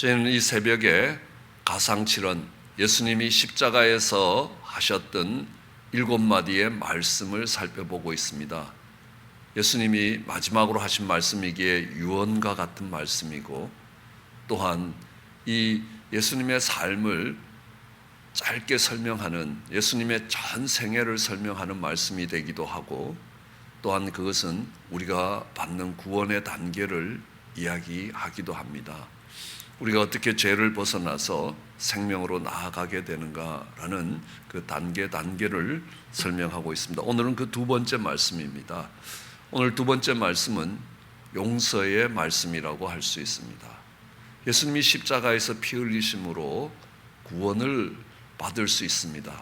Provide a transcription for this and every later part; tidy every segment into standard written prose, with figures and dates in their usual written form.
저희는 이 새벽에 가상칠언, 예수님이 십자가에서 하셨던 7마디의 말씀을 살펴보고 있습니다. 예수님이 마지막으로 하신 말씀이기에 유언과 같은 말씀이고, 또한 이 예수님의 삶을 짧게 설명하는, 예수님의 전 생애를 설명하는 말씀이 되기도 하고, 또한 그것은 우리가 받는 구원의 단계를 이야기하기도 합니다. 우리가 어떻게 죄를 벗어나서 생명으로 나아가게 되는가라는 그 단계를 설명하고 있습니다. 오늘은 그 두 번째 말씀입니다. 오늘 두 번째 말씀은 용서의 말씀이라고 할 수 있습니다. 예수님이 십자가에서 피 흘리심으로 구원을 받을 수 있습니다.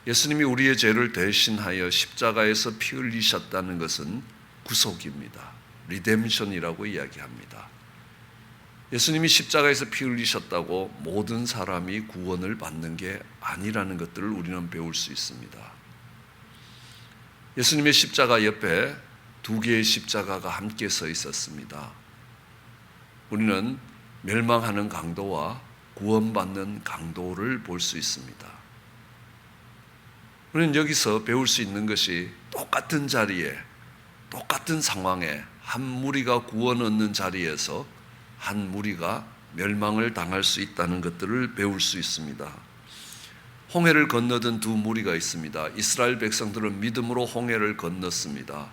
예수님이 우리의 죄를 대신하여 십자가에서 피 흘리셨다는 것은 구속입니다. 리뎀션이라고 이야기합니다. 예수님이 십자가에서 피 흘리셨다고 모든 사람이 구원을 받는 게 아니라는 것들을 우리는 배울 수 있습니다. 예수님의 십자가 옆에 두 개의 십자가가 함께 서 있었습니다. 우리는 멸망하는 강도와 구원받는 강도를 볼 수 있습니다. 우리는 여기서 배울 수 있는 것이 똑같은 자리에, 똑같은 상황에 한 무리가 구원 얻는 자리에서 한 무리가 멸망을 당할 수 있다는 것들을 배울 수 있습니다. 홍해를 건너던 두 무리가 있습니다. 이스라엘 백성들은 믿음으로 홍해를 건넜습니다.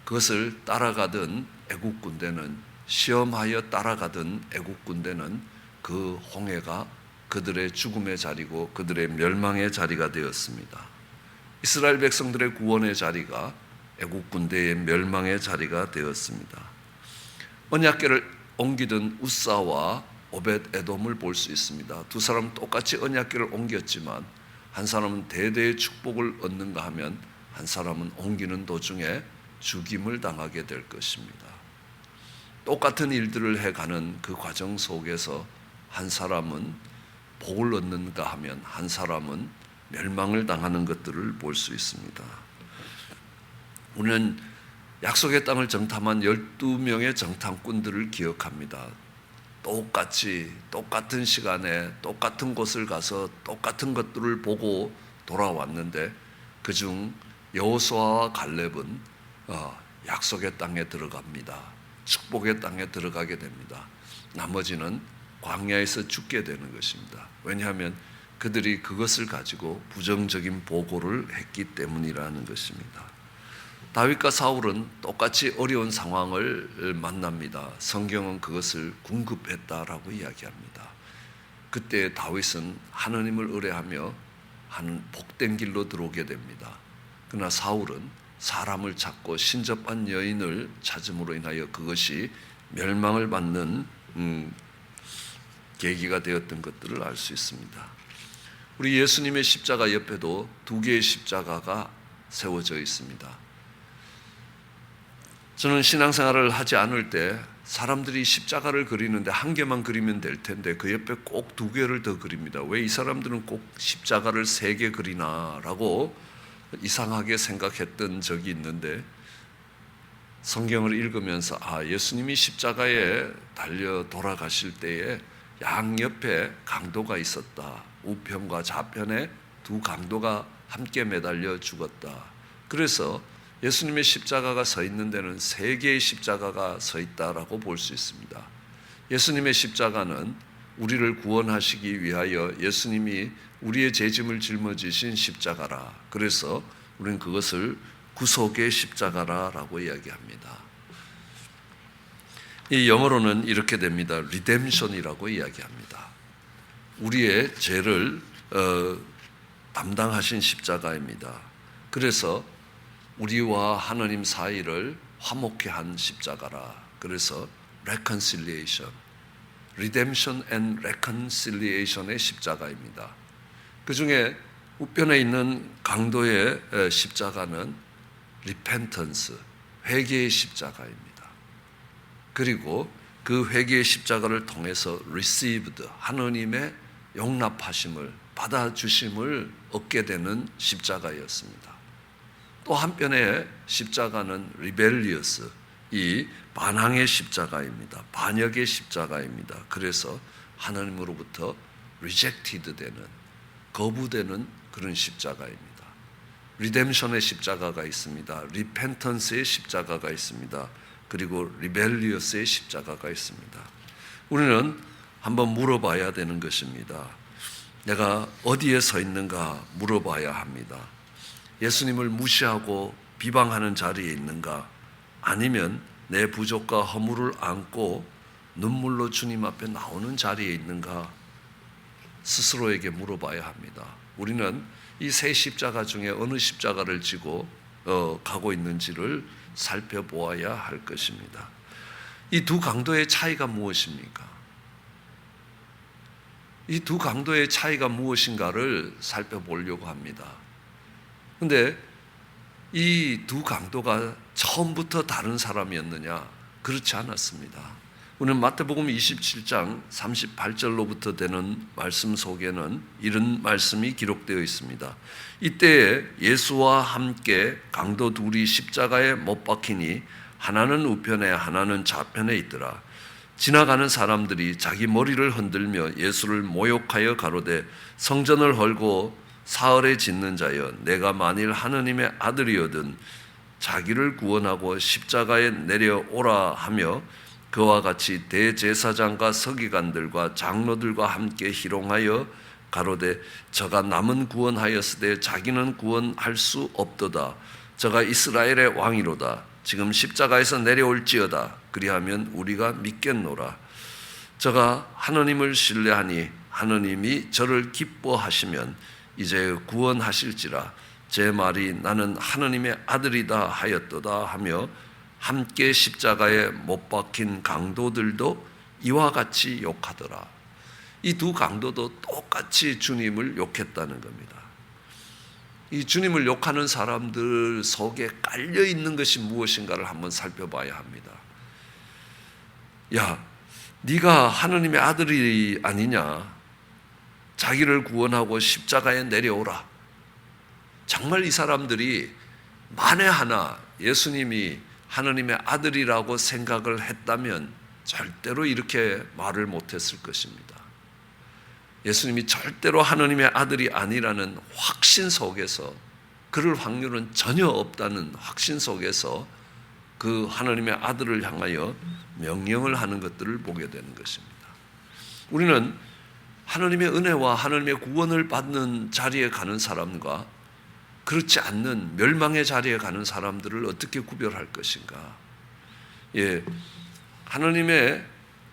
그것을 따라가던 애국 군대는, 시험하여 따라가던 애국 군대는 그 홍해가 그들의 죽음의 자리고 그들의 멸망의 자리가 되었습니다. 이스라엘 백성들의 구원의 자리가 애국 군대의 멸망의 자리가 되었습니다. 언약궤를 옮기던 우사와 오벳 에돔을 볼 수 있습니다. 두 사람은 똑같이 언약궤를 옮겼지만 한 사람은 대대의 축복을 얻는가 하면 한 사람은 옮기는 도중에 죽임을 당하게 될 것입니다. 똑같은 일들을 해가는 그 과정 속에서 한 사람은 복을 얻는가 하면 한 사람은 멸망을 당하는 것들을 볼 수 있습니다. 우리는 약속의 땅을 정탐한 12명의 정탐꾼들을 기억합니다. 똑같이 똑같은 시간에 똑같은 곳을 가서 똑같은 것들을 보고 돌아왔는데 그중 여호수아와 갈렙은 약속의 땅에 들어갑니다. 축복의 땅에 들어가게 됩니다. 나머지는 광야에서 죽게 되는 것입니다. 왜냐하면 그들이 그것을 가지고 부정적인 보고를 했기 때문이라는 것입니다. 다윗과 사울은 똑같이 어려운 상황을 만납니다. 성경은 그것을 궁급했다라고 이야기합니다. 그때 다윗은 하나님을 의뢰하며 하는 복된 길로 들어오게 됩니다. 그러나 사울은 사람을 찾고 신접한 여인을 찾음으로 인하여 그것이 멸망을 받는 계기가 되었던 것들을 알 수 있습니다. 우리 예수님의 십자가 옆에도 두 개의 십자가가 세워져 있습니다. 저는 신앙생활을 하지 않을 때 사람들이 십자가를 그리는데 한 개만 그리면 될 텐데 그 옆에 꼭 두 개를 더 그립니다. 왜 이 사람들은 꼭 십자가를 3개 그리나라고 이상하게 생각했던 적이 있는데, 성경을 읽으면서 예수님이 십자가에 달려 돌아가실 때에 양옆에 강도가 있었다. 우편과 좌편에 두 강도가 함께 매달려 죽었다. 그래서 예수님의 십자가가 서 있는 데는 3개의 십자가가 서 있다라고 볼 수 있습니다. 예수님의 십자가는 우리를 구원하시기 위하여 예수님이 우리의 죄짐을 짊어지신 십자가라. 그래서 우리는 그것을 구속의 십자가라고 이야기합니다. 이 영어로는 이렇게 됩니다. 리뎀션이라고 이야기합니다. 우리의 죄를 담당하신 십자가입니다. 그래서 우리와 하나님 사이를 화목케 한 십자가라. 그래서 reconciliation, redemption and reconciliation의 십자가입니다. 그 중에 우편에 있는 강도의 십자가는 repentance, 회개의 십자가입니다. 그리고 그 회개의 십자가를 통해서 received, 하나님의 용납하심을, 받아주심을 얻게 되는 십자가였습니다. 또 한편의 십자가는 rebellious, 이 반항의 십자가입니다. 반역의 십자가입니다. 그래서 하나님으로부터 rejected 되는, 거부되는 그런 십자가입니다. 리뎀션의 십자가가 있습니다. repentance의 십자가가 있습니다. 그리고 rebellious의 십자가가 있습니다. 우리는 한번 물어봐야 되는 것입니다. 내가 어디에 서 있는가 물어봐야 합니다. 예수님을 무시하고 비방하는 자리에 있는가? 아니면 내 부족과 허물을 안고 눈물로 주님 앞에 나오는 자리에 있는가? 스스로에게 물어봐야 합니다. 우리는 이 세 십자가 중에 어느 십자가를 지고 가고 있는지를 살펴보아야 할 것입니다. 이 두 강도의 차이가 무엇입니까? 이 두 강도의 차이가 무엇인가를 살펴보려고 합니다. 그런데 이 두 강도가 처음부터 다른 사람이었느냐? 그렇지 않았습니다. 우리는 마태복음 27장 38절로부터 되는 말씀 속에는 이런 말씀이 기록되어 있습니다. 이때에 예수와 함께 강도 둘이 십자가에 못 박히니 하나는 우편에 하나는 좌편에 있더라. 지나가는 사람들이 자기 머리를 흔들며 예수를 모욕하여 가로되 성전을 헐고 사흘에 짓는 자여 내가 만일 하느님의 아들이거든 자기를 구원하고 십자가에 내려오라 하며 그와 같이 대제사장과 서기관들과 장로들과 함께 희롱하여 가로되 저가 남은 구원하였으되 자기는 구원할 수 없도다. 저가 이스라엘의 왕이로다. 지금 십자가에서 내려올지어다. 그리하면 우리가 믿겠노라. 저가 하느님을 신뢰하니 하느님이 저를 기뻐하시면 이제 구원하실지라. 제 말이 나는 하느님의 아들이다 하였도다 하며 함께 십자가에 못 박힌 강도들도 이와 같이 욕하더라. 이 두 강도도 똑같이 주님을 욕했다는 겁니다. 이 주님을 욕하는 사람들 속에 깔려 있는 것이 무엇인가를 한번 살펴봐야 합니다. 야, 네가 하느님의 아들이 아니냐? 자기를 구원하고 십자가에 내려오라. 정말 이 사람들이 만에 하나 예수님이 하느님의 아들이라고 생각을 했다면 절대로 이렇게 말을 못했을 것입니다. 예수님이 절대로 하느님의 아들이 아니라는 확신 속에서, 그럴 확률은 전혀 없다는 확신 속에서 그 하느님의 아들을 향하여 명령을 하는 것들을 보게 되는 것입니다. 우리는 하느님의 은혜와 하느님의 구원을 받는 자리에 가는 사람과 그렇지 않는 멸망의 자리에 가는 사람들을 어떻게 구별할 것인가? 예, 하나님의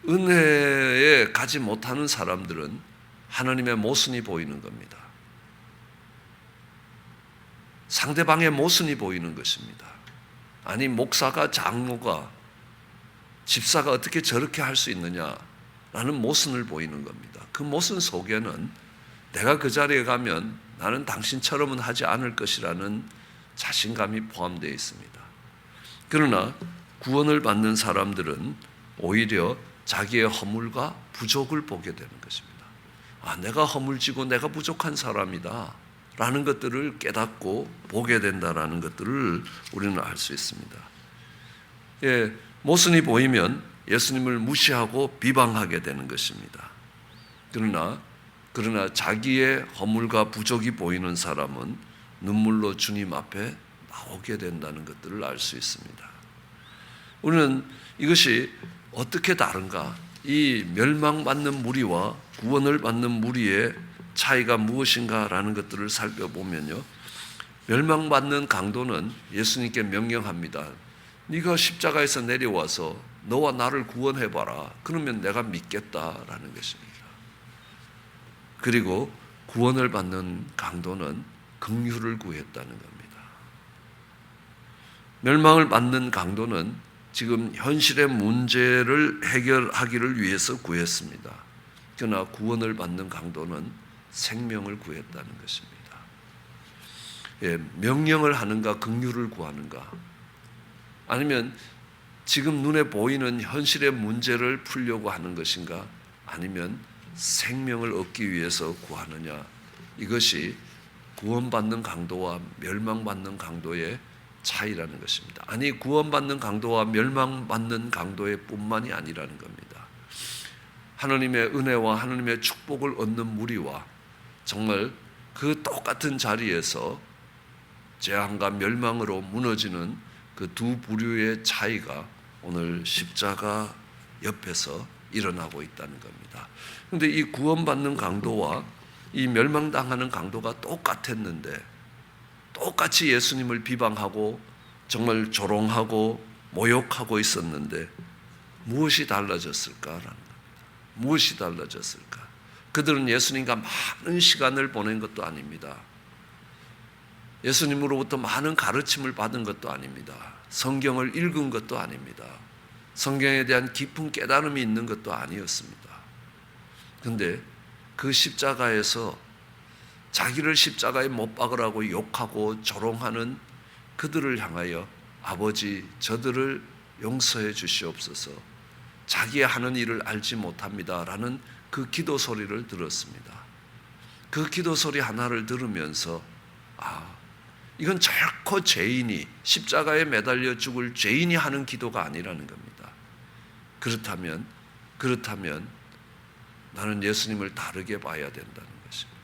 은혜에 가지 못하는 사람들은 하나님의 모순이 보이는 겁니다. 상대방의 모순이 보이는 것입니다. 아니, 목사가, 장로가, 집사가 어떻게 저렇게 할 수 있느냐라는 모순을 보이는 겁니다. 그 모순 속에는 내가 그 자리에 가면 나는 당신처럼은 하지 않을 것이라는 자신감이 포함되어 있습니다. 그러나 구원을 받는 사람들은 오히려 자기의 허물과 부족을 보게 되는 것입니다. 아, 내가 허물지고 내가 부족한 사람이다 라는 것들을 깨닫고 보게 된다라는 것들을 우리는 알 수 있습니다. 예, 모순이 보이면 예수님을 무시하고 비방하게 되는 것입니다. 그러나 자기의 허물과 부족이 보이는 사람은 눈물로 주님 앞에 나오게 된다는 것들을 알 수 있습니다. 우리는 이것이 어떻게 다른가? 이 멸망받는 무리와 구원을 받는 무리의 차이가 무엇인가라는 것들을 살펴보면요, 멸망받는 강도는 예수님께 명령합니다. 네가 십자가에서 내려와서 너와 나를 구원해봐라. 그러면 내가 믿겠다라는 것입니다. 그리고 구원을 받는 강도는 긍휼을 구했다는 겁니다. 멸망을 받는 강도는 지금 현실의 문제를 해결하기를 위해서 구했습니다. 그러나 구원을 받는 강도는 생명을 구했다는 것입니다. 예, 명령을 하는가 긍휼을 구하는가? 아니면 지금 눈에 보이는 현실의 문제를 풀려고 하는 것인가? 아니면 생명을 얻기 위해서 구하느냐? 이것이 구원받는 강도와 멸망받는 강도의 차이라는 것입니다. 아니, 구원받는 강도와 멸망받는 강도의 뿐만이 아니라는 겁니다. 하나님의 은혜와 하나님의 축복을 얻는 무리와 정말 그 똑같은 자리에서 재앙과 멸망으로 무너지는 그 두 부류의 차이가 오늘 십자가 옆에서 일어나고 있다는 겁니다. 그런데 이 구원받는 강도와 이 멸망당하는 강도가 똑같았는데, 똑같이 예수님을 비방하고 정말 조롱하고 모욕하고 있었는데 무엇이 달라졌을까라는 겁니다. 무엇이 달라졌을까? 그들은 예수님과 많은 시간을 보낸 것도 아닙니다. 예수님으로부터 많은 가르침을 받은 것도 아닙니다. 성경을 읽은 것도 아닙니다. 성경에 대한 깊은 깨달음이 있는 것도 아니었습니다. 그런데 그 십자가에서 자기를 십자가에 못 박으라고 욕하고 조롱하는 그들을 향하여 아버지, 저들을 용서해 주시옵소서, 자기의 하는 일을 알지 못합니다라는 그 기도 소리를 들었습니다. 그 기도 소리 하나를 들으면서 이건 결코 죄인이, 십자가에 매달려 죽을 죄인이 하는 기도가 아니라는 겁니다. 그렇다면 나는 예수님을 다르게 봐야 된다는 것입니다.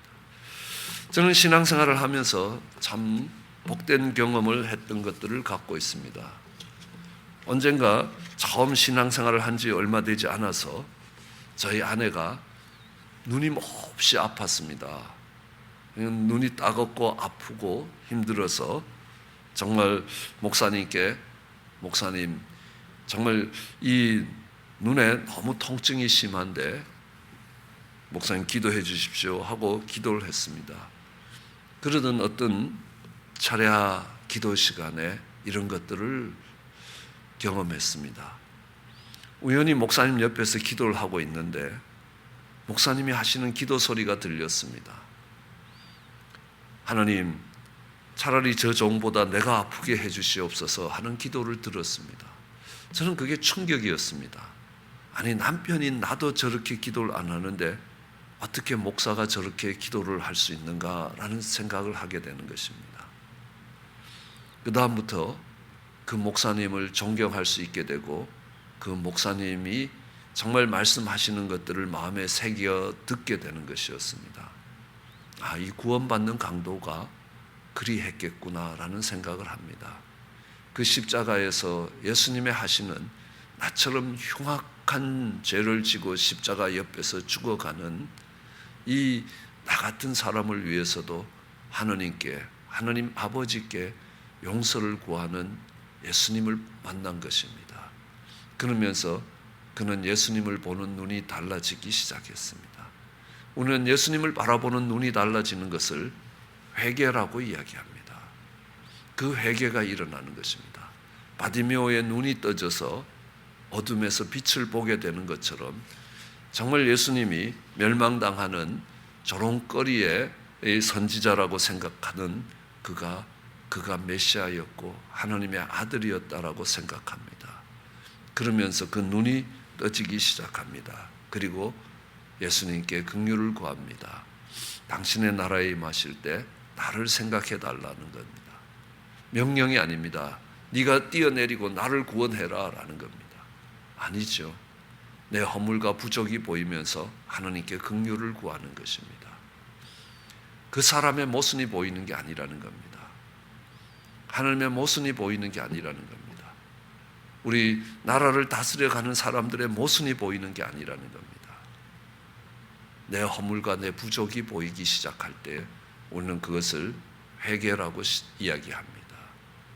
저는 신앙생활을 하면서 참 복된 경험을 했던 것들을 갖고 있습니다. 언젠가 처음 신앙생활을 한 지 얼마 되지 않아서 저희 아내가 눈이 몹시 아팠습니다. 눈이 따갑고 아프고 힘들어서 정말 목사님께, 목사님, 정말 이 눈에 너무 통증이 심한데 목사님 기도해 주십시오 하고 기도를 했습니다. 그러던 어떤 차례 기도 시간에 이런 것들을 경험했습니다. 우연히 목사님 옆에서 기도를 하고 있는데 목사님이 하시는 기도 소리가 들렸습니다. 하나님, 차라리 저 종보다 내가 아프게 해주시옵소서 하는 기도를 들었습니다. 저는 그게 충격이었습니다. 아니, 남편인 나도 저렇게 기도를 안 하는데 어떻게 목사가 저렇게 기도를 할 수 있는가라는 생각을 하게 되는 것입니다. 그 다음부터 그 목사님을 존경할 수 있게 되고 그 목사님이 정말 말씀하시는 것들을 마음에 새겨 듣게 되는 것이었습니다. 이 구원받는 강도가 그리 했겠구나라는 생각을 합니다. 그 십자가에서 예수님의 하시는 나처럼 흉악한 죄를 지고 십자가 옆에서 죽어가는 이 나 같은 사람을 위해서도 하나님 아버지께 용서를 구하는 예수님을 만난 것입니다. 그러면서 그는 예수님을 보는 눈이 달라지기 시작했습니다. 우리는 예수님을 바라보는 눈이 달라지는 것을 회개라고 이야기합니다. 그 회개가 일어나는 것입니다. 바디메오의 눈이 떠져서 어둠에서 빛을 보게 되는 것처럼 정말 예수님이 멸망당하는 조롱거리의 선지자라고 생각하는 그가 메시아였고 하나님의 아들이었다라고 생각합니다. 그러면서 그 눈이 떠지기 시작합니다. 그리고 예수님께 긍휼을 구합니다. 당신의 나라에 임하실 때 나를 생각해 달라는 겁니다. 명령이 아닙니다. 네가 뛰어내리고 나를 구원해라 라는 겁니다. 아니죠. 내 허물과 부족이 보이면서 하나님께 긍휼을 구하는 것입니다. 그 사람의 모순이 보이는 게 아니라는 겁니다. 하나님의 모순이 보이는 게 아니라는 겁니다. 우리 나라를 다스려가는 사람들의 모순이 보이는 게 아니라는 겁니다. 내 허물과 내 부족이 보이기 시작할 때 우리는 그것을 회개라고 이야기합니다.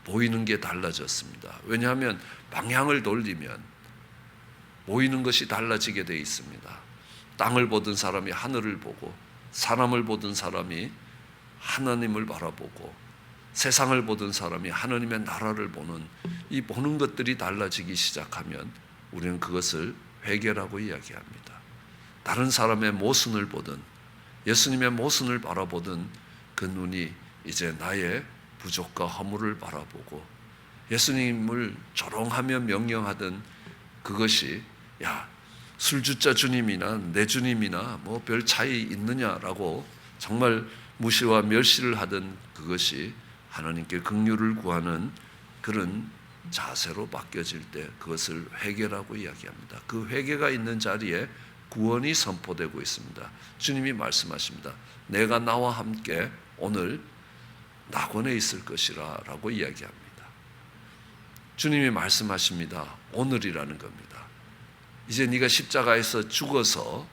보이는 게 달라졌습니다. 왜냐하면 방향을 돌리면 보이는 것이 달라지게 되어 있습니다. 땅을 보던 사람이 하늘을 보고, 사람을 보던 사람이 하나님을 바라보고, 세상을 보던 사람이 하나님의 나라를 보는 이 보는 것들이 달라지기 시작하면 우리는 그것을 회개라고 이야기합니다. 다른 사람의 모순을 보든 예수님의 모순을 바라보든 그 눈이 이제 나의 부족과 허물을 바라보고 예수님을 조롱하며 명령하던 그것이 술주자 주님이나 내 주님이나 뭐 별 차이 있느냐라고 정말 무시와 멸시를 하던 그것이 하나님께 긍휼을 구하는 그런 자세로 바뀌어질 때 그것을 회개라고 이야기합니다. 그 회개가 있는 자리에 구원이 선포되고 있습니다. 주님이 말씀하십니다. 내가 나와 함께 오늘 낙원에 있을 것이라 라고 이야기합니다. 주님이 말씀하십니다. 오늘이라는 겁니다. 이제 네가 십자가에서 죽어서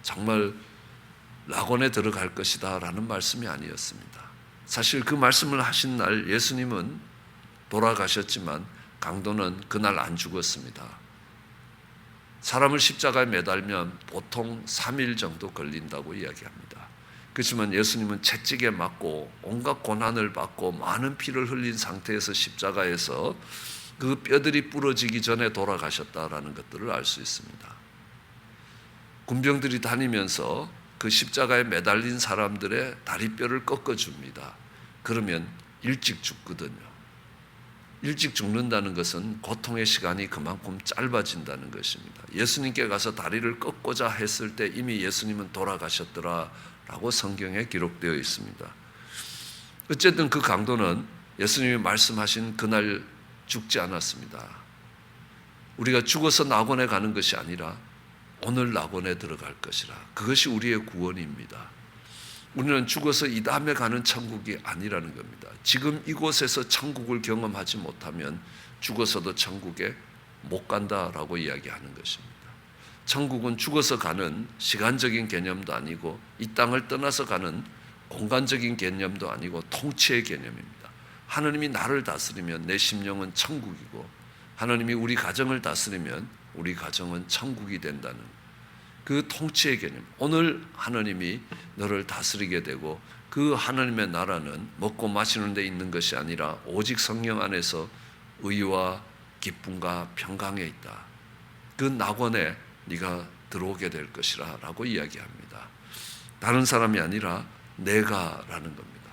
정말 낙원에 들어갈 것이다 라는 말씀이 아니었습니다. 사실 그 말씀을 하신 날 예수님은 돌아가셨지만 강도는 그날 안 죽었습니다. 사람을 십자가에 매달면 보통 3일 정도 걸린다고 이야기합니다. 그렇지만 예수님은 채찍에 맞고 온갖 고난을 받고 많은 피를 흘린 상태에서 십자가에서 그 뼈들이 부러지기 전에 돌아가셨다라는 것들을 알 수 있습니다. 군병들이 다니면서 그 십자가에 매달린 사람들의 다리뼈를 꺾어줍니다. 그러면 일찍 죽거든요. 일찍 죽는다는 것은 고통의 시간이 그만큼 짧아진다는 것입니다. 예수님께 가서 다리를 꺾고자 했을 때 이미 예수님은 돌아가셨더라라고 성경에 기록되어 있습니다. 어쨌든 그 강도는 예수님이 말씀하신 그날 죽지 않았습니다. 우리가 죽어서 낙원에 가는 것이 아니라 오늘 낙원에 들어갈 것이라. 그것이 우리의 구원입니다. 우리는 죽어서 이 다음에 가는 천국이 아니라는 겁니다. 지금 이곳에서 천국을 경험하지 못하면 죽어서도 천국에 못 간다라고 이야기하는 것입니다. 천국은 죽어서 가는 시간적인 개념도 아니고 이 땅을 떠나서 가는 공간적인 개념도 아니고 통치의 개념입니다. 하나님이 나를 다스리면 내 심령은 천국이고 하나님이 우리 가정을 다스리면 우리 가정은 천국이 된다는 그 통치의 개념. 오늘 하나님이 너를 다스리게 되고 그 하나님의 나라는 먹고 마시는 데 있는 것이 아니라 오직 성령 안에서 의와 기쁨과 평강에 있다. 그 낙원에 네가 들어오게 될 것이라 라고 이야기합니다. 다른 사람이 아니라 내가라는 겁니다.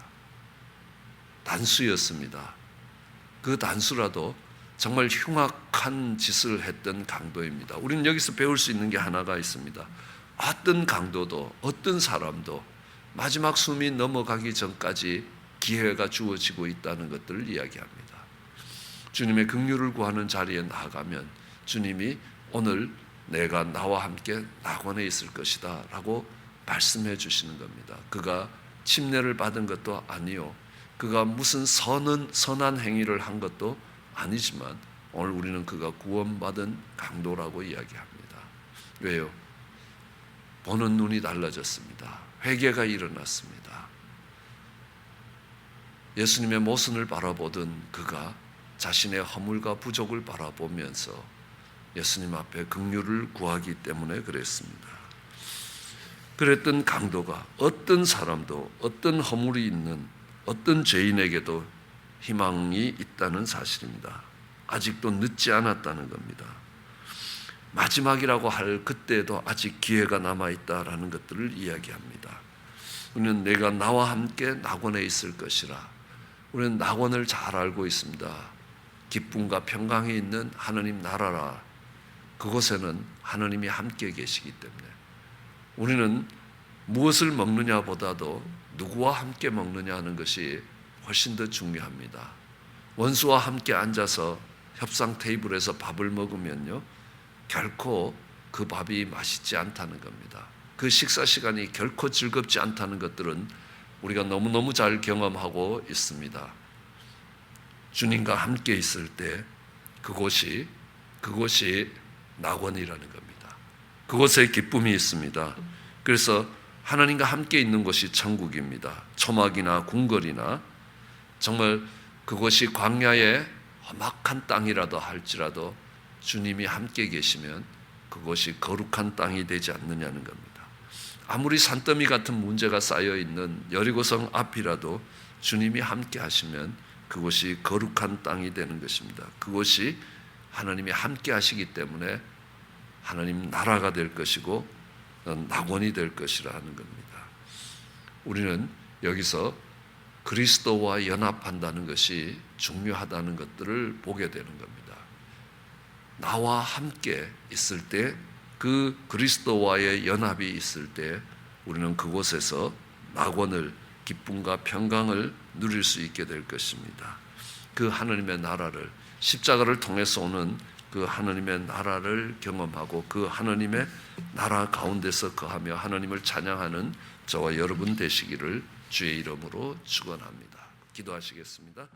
단수였습니다. 그 단수라도 정말 흉악한 짓을 했던 강도입니다. 우리는 여기서 배울 수 있는 게 하나가 있습니다. 어떤 강도도 어떤 사람도 마지막 숨이 넘어가기 전까지 기회가 주어지고 있다는 것들을 이야기합니다. 주님의 긍휼을 구하는 자리에 나아가면 주님이 오늘 내가 나와 함께 낙원에 있을 것이다 라고 말씀해 주시는 겁니다. 그가 침례를 받은 것도 아니요, 그가 무슨 선한 행위를 한 것도 아니지만 오늘 우리는 그가 구원받은 강도라고 이야기합니다. 왜요? 보는 눈이 달라졌습니다. 회개가 일어났습니다. 예수님의 모습을 바라보던 그가 자신의 허물과 부족을 바라보면서 예수님 앞에 긍휼을 구하기 때문에 그랬습니다. 그랬던 강도가 어떤 사람도 어떤 허물이 있는 어떤 죄인에게도 희망이 있다는 사실입니다. 아직도 늦지 않았다는 겁니다. 마지막이라고 할 그때에도 아직 기회가 남아있다라는 것들을 이야기합니다. 우리는 내가 나와 함께 낙원에 있을 것이라. 우리는 낙원을 잘 알고 있습니다. 기쁨과 평강이 있는 하나님 나라라. 그곳에는 하나님이 함께 계시기 때문에 우리는 무엇을 먹느냐보다도 누구와 함께 먹느냐 하는 것이 훨씬 더 중요합니다. 원수와 함께 앉아서 협상 테이블에서 밥을 먹으면요, 결코 그 밥이 맛있지 않다는 겁니다. 그 식사 시간이 결코 즐겁지 않다는 것들은 우리가 너무너무 잘 경험하고 있습니다. 주님과 함께 있을 때 그곳이 낙원이라는 겁니다. 그곳에 기쁨이 있습니다. 그래서 하나님과 함께 있는 곳이 천국입니다. 초막이나 궁궐이나 정말 그곳이 광야의 험악한 땅이라도 할지라도 주님이 함께 계시면 그것이 거룩한 땅이 되지 않느냐는 겁니다. 아무리 산더미 같은 문제가 쌓여있는 여리고성 앞이라도 주님이 함께 하시면 그것이 거룩한 땅이 되는 것입니다. 그것이 하나님이 함께 하시기 때문에 하나님 나라가 될 것이고 낙원이 될 것이라 하는 겁니다. 우리는 여기서 그리스도와 연합한다는 것이 중요하다는 것들을 보게 되는 겁니다. 나와 함께 있을 때, 그 그리스도와의 연합이 있을 때 우리는 그곳에서 낙원을, 기쁨과 평강을 누릴 수 있게 될 것입니다. 그 하나님의 나라를, 십자가를 통해서 오는 그 하나님의 나라를 경험하고 그 하나님의 나라 가운데서 거하며 하나님을 찬양하는 저와 여러분 되시기를 주의 이름으로 축원합니다. 기도하시겠습니다.